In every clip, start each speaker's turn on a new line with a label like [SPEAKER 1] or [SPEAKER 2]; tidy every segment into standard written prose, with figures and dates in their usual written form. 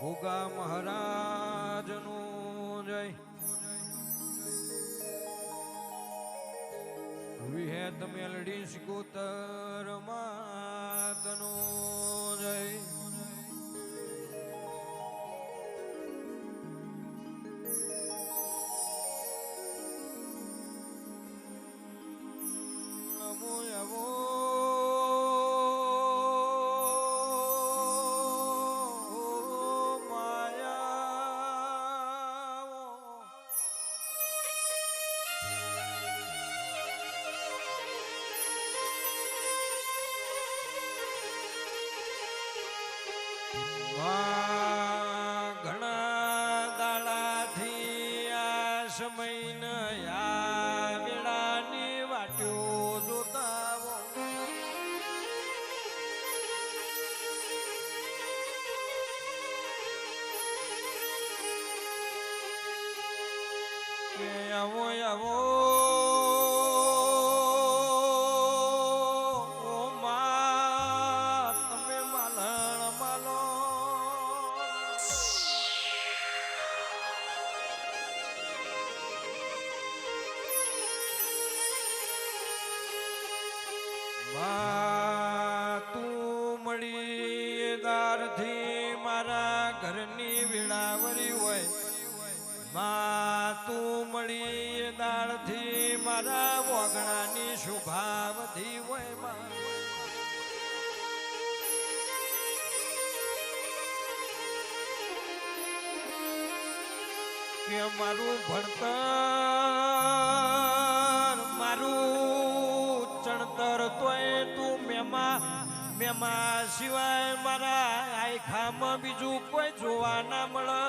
[SPEAKER 1] ભોગા મહારાજનું જય વિહેત મેલડી સિકોતર માતનું જય નમો નમો ઘણા દાડાથી આ સમય આ વેળાની વાટ્યો જોતા કે આવો આવો તું મળી દારથી મારા ઘરની વેળાવરી હોય માં તું મળી દાળથી મારા વગણાની શુભાવધી હોય માં કે મારું ભણતર મારું ચણતર તોય તું મેમા સિવાય મારા આયખામાં બીજું કોઈ જોવા ના મળે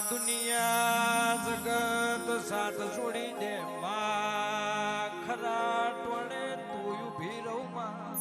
[SPEAKER 1] દુનિયા જગત સાથ છોડી દે માં ખરા ટોળે તું ઉભી રહું માં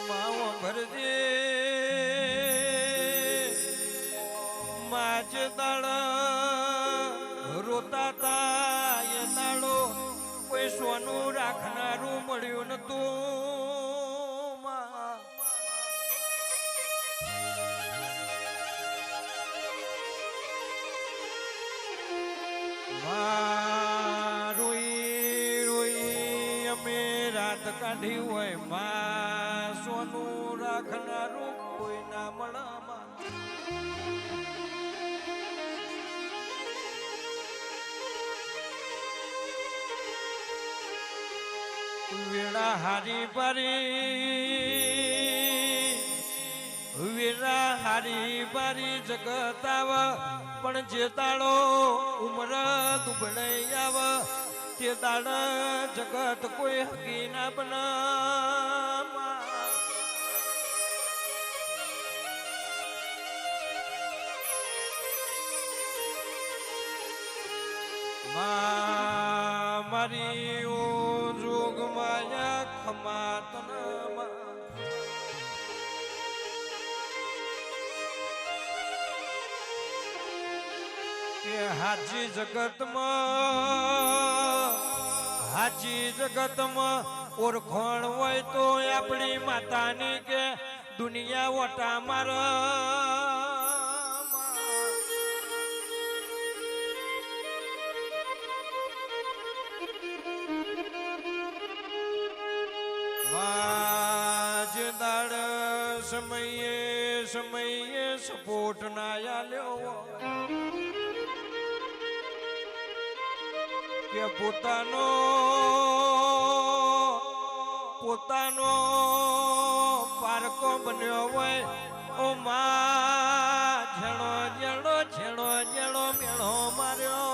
[SPEAKER 1] માવો ભરજે માજ દાળ રોતા તા એ દાડો કોઈ સોનું રાખનારું મળ્યું નતું રોઈ રોઈ અમે રાત કાઢી હોય માં સોનું રાખનારું કોઈ ના મળે વેળા હારી બારી જગત આવ પણ જે દાડો ઉમર દુબળાઈ આવ તે દાડ જગત કોઈ હકી ના બના મારી જોગ માયા ખમાતના કે હાચી જગતમાં ઓળખણ હોય તો આપણી માતાની કે દુનિયા વટા મારા દાડ સમયે સપોર્ટ ના આલ્યો કે પોતાનો પારકો બન્યો હોય ઓ માં છેડો મેળો માર્યો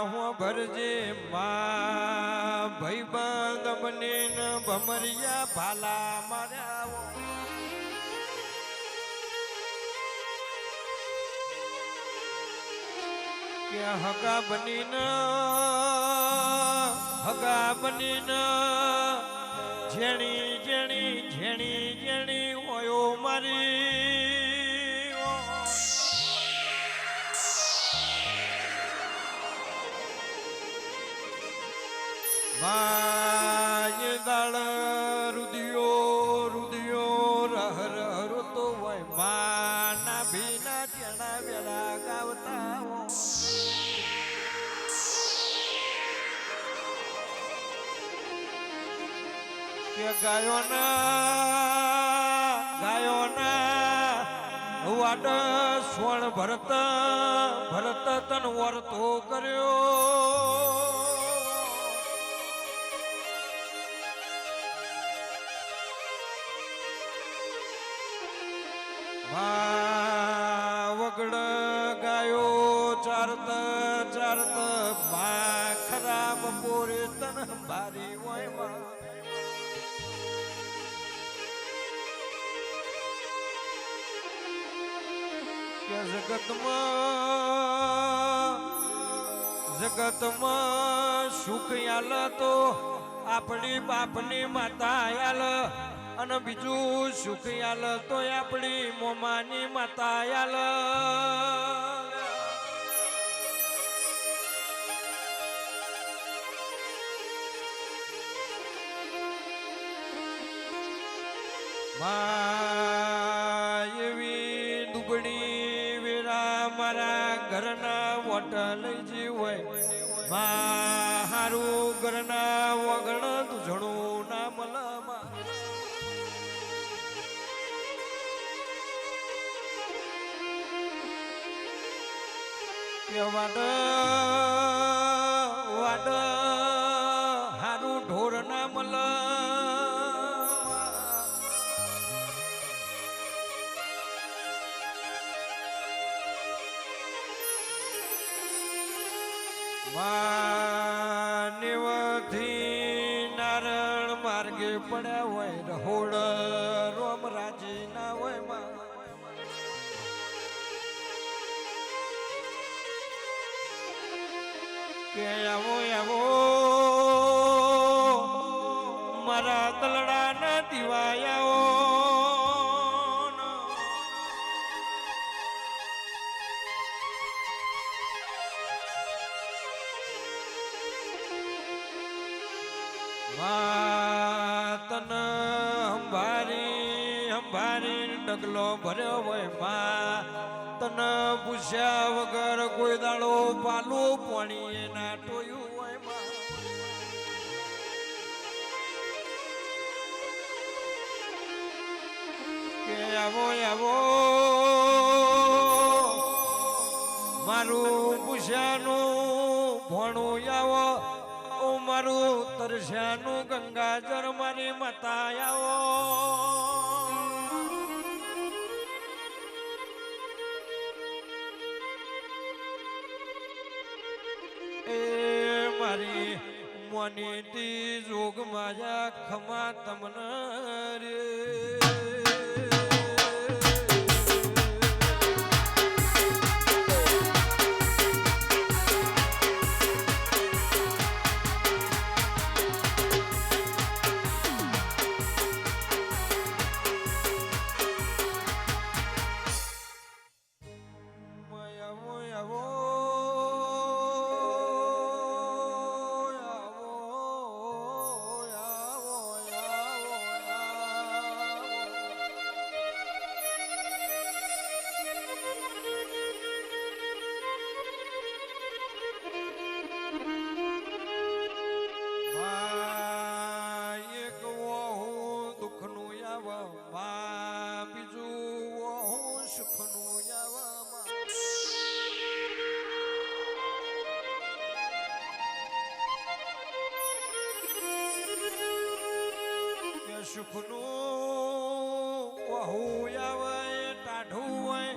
[SPEAKER 1] હું ભરજે માં ભાઈબંધ બને ભમરિયા ભાલા માર્યા કે હગા બનીને જેણી જેણી જેણી જેણી ઓયો મારી માય દાળ રુદિયો રહ રહ તો હોય માના ભીના ચણા વેળા ગાવતા કે ગાયોના વાડ સ્વર્ણ ભરત તન વર્તો કર્યો વગડ ગાયો ચારત મા ખરાબ પોરે તન ભારી હોય માં જગતમાં સુખ આલ તો આપણી બાપની માતા આલ અને બીજું સુખ આલ તો આપણી મોમાની માતા આલ એવી દુબળી વેરા મારા ઘરના વોટલ જીવય મારું ઘરના વગણ દુજણું ના મલમાં વાડ હારું ઢોર ના મલ માનવથી નારણ માર્ગે પડ્યા હોય રહોડ રોમ રાજી ના હોય માં કે આવો મારા દલડા ના દિવાયાઓ તન હંભારી ડગલો ભર્યો હોય માં તન પૂછ્યા વગર કોઈ દાડો પાલું પાણી એના ટોયું હોય માં કે આવો મારું પૂછ્યાનું ભણું આવો મારું તરસ્યાનું ગંગાજર મારી માતા આવો એ મારી મોનીતી જોગ માયા ખમા તમને રે બીજું સુખનું સુખનું વહુ આવે ટાઢું હોય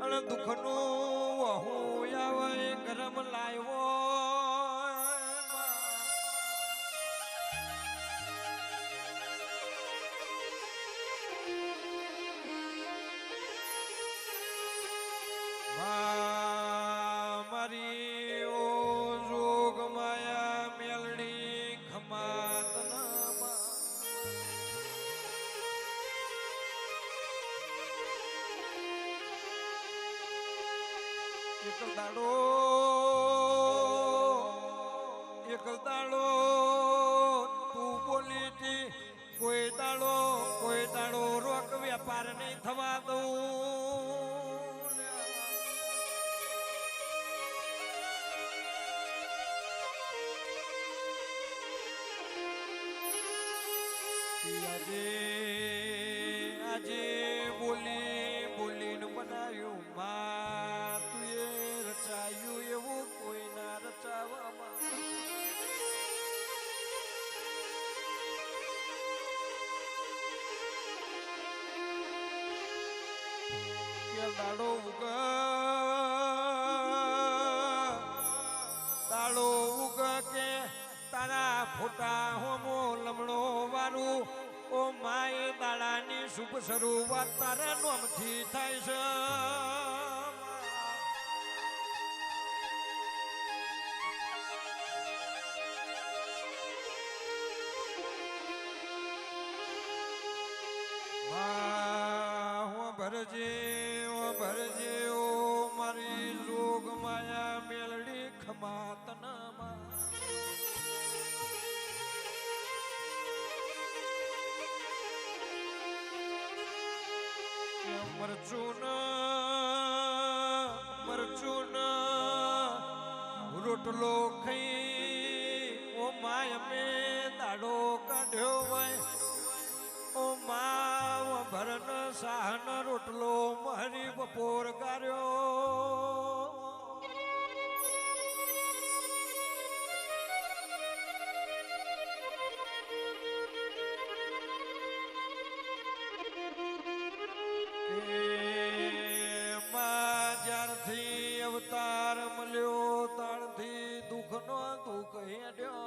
[SPEAKER 1] અને દુઃખનું વહુ આવે ગરમ લાવ્યો મારી એક દાડો તું બોલી હતી કોઈ દાડો રોક વેપાર નહીં થવા દઉં આજે બોલીને બનાવ્યું માં તું એ રચાયું એવું કોઈ ના રચાવામાં દાડો ઉગ કે તારા ફોટા હોમો લમણો વારું ઓ માય દાડાની શુભ શરૂઆત તારા નામથી થાય છે ભરજે ઓ મારી જોગ માયા મેલડી ખમાતનામાં મરચુન રોટલો ખાઈ ઓ માય મે દાડો કાઢ્યો હોય ઓ માવ ભરન સાહન રોટલો મારી બપોર ગાર્યો જ્યારથી અવતાર મળ્યો તારથી દુઃખનો દુઃખ હેડ્યો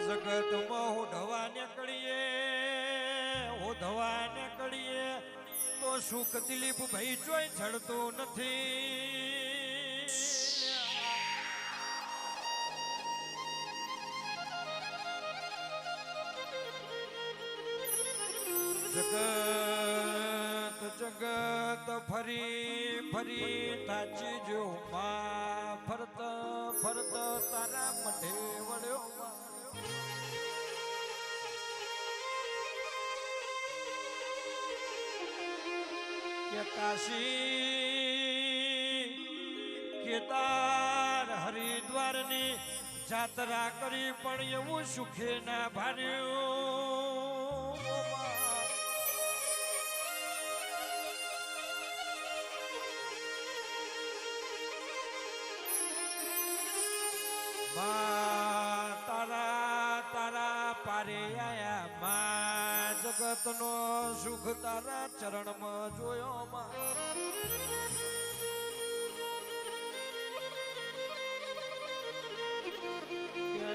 [SPEAKER 1] જગતમાં ઓઢવા નીકળીએ તો સુખ દિલીપ ભાઈ જોઈ ચડતું નથી જગત ફરી થાચી જો માં ફરત તારા મઢે વળ્યો કાશી કેદાર હરિદ્વાર ની જાત્રા કરી પણ એવું સુખે ના ભાર્યું તારા પારે આયા માં જગત નો સુખ તારા ચરણમાં જોયો માં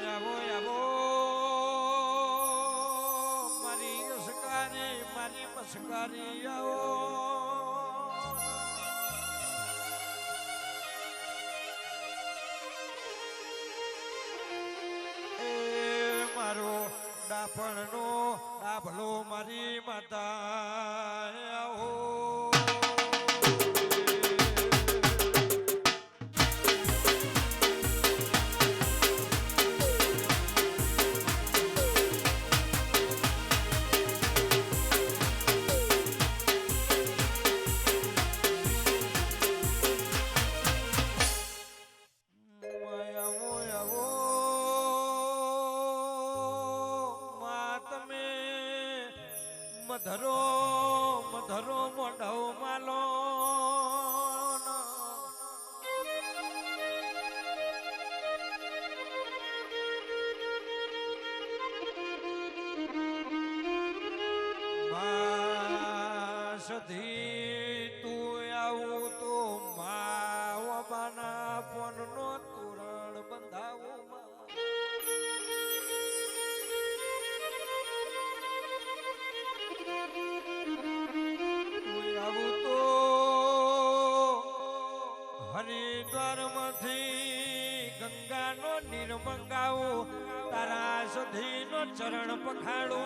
[SPEAKER 1] આવો મારી મસ્કારી આવો ડાપણનો ડાભલો મારી માતા આવો મધરો મોઢો માલો સધી તું આવું તો માવાના પોનનો તોરણ બંધાવો હરિદ્વાર માંથી ગંગાનો નીર મંગાવો તારા સુધીનો ચરણ પખાડો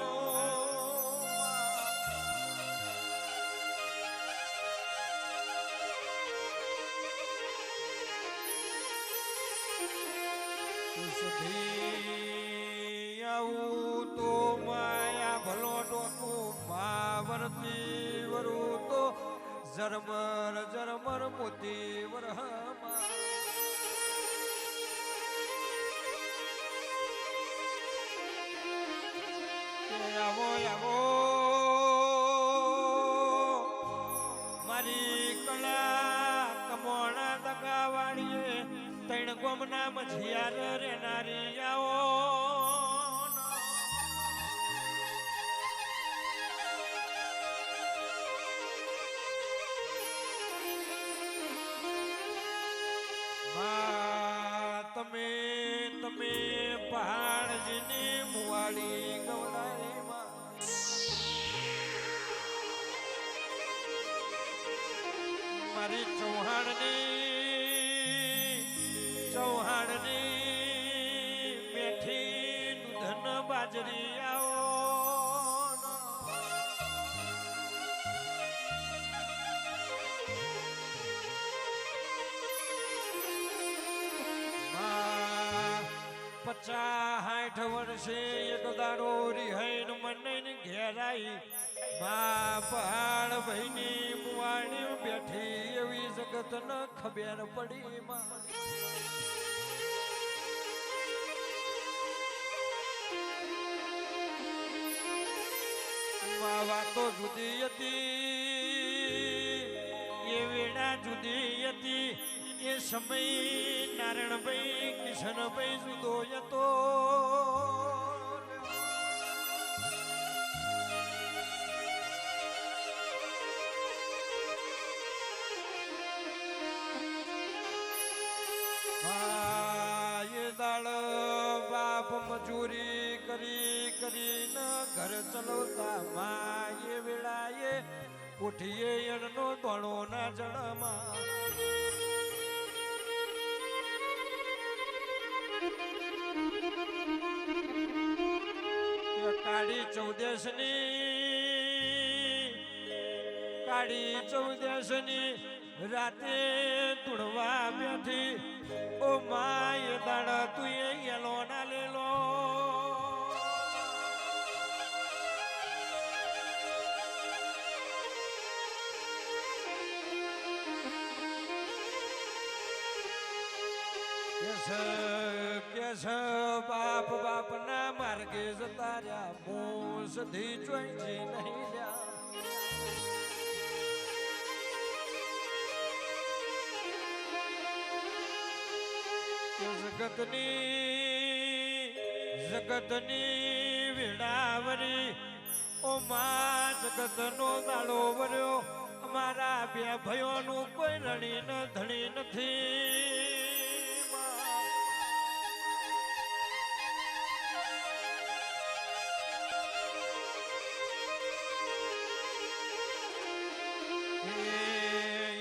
[SPEAKER 1] બધી આવું તો માયા ભલો ટોકું માવરતી વરું તો ઝરમર ઝરમર મોતી વરહમાં આવો આવો મારી કલા કમોણા દગાવાળીએ તૈણ ગોમના મझियार રે નારી આવો તમે તમે પહાડજીની મુવાડી ગવડારે મારી ચૌહાણની મેઠી ધન બાજરી આવો પચાસ 60 વર્ષે એક દારો રિહાઈન મને ઘેરાઈ મા પહાડ ભાઈની મુવાણી બેઠી એવી જગત ન ખબર પડી માં વાતો જુદી હતી એ વેળા જુદી હતી એ સમય નારાયણભાઈ કિશનભાઈ જુદો હતો બાપ મજૂરી કરી કરીને ઘર ચલાવતા માએ વેળાએ કોઠીએ એનો દોણો ના જળમાં કાળી ચૌદશની રાતે તુડવા બેઠી ઓ માય દાડા તું એલો ના લેલો કેસ બાપ બાપ ના માર્ગે જતા રહ્યા હું સધી ચોઈજી નહીં લ્યા જગતની વેડાવરી ઓ માં જગતનો દાડો વર્યો અમારા બે ભાઈઓનું કોઈ રણી ન ધણી નથી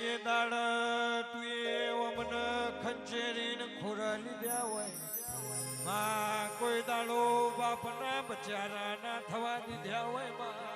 [SPEAKER 1] એ દાડ તું અમને ખંચેરીને ખોરા લીધા હોય માં કોઈ દાડો બાપના બચારા ના થવા દીધા હોય માં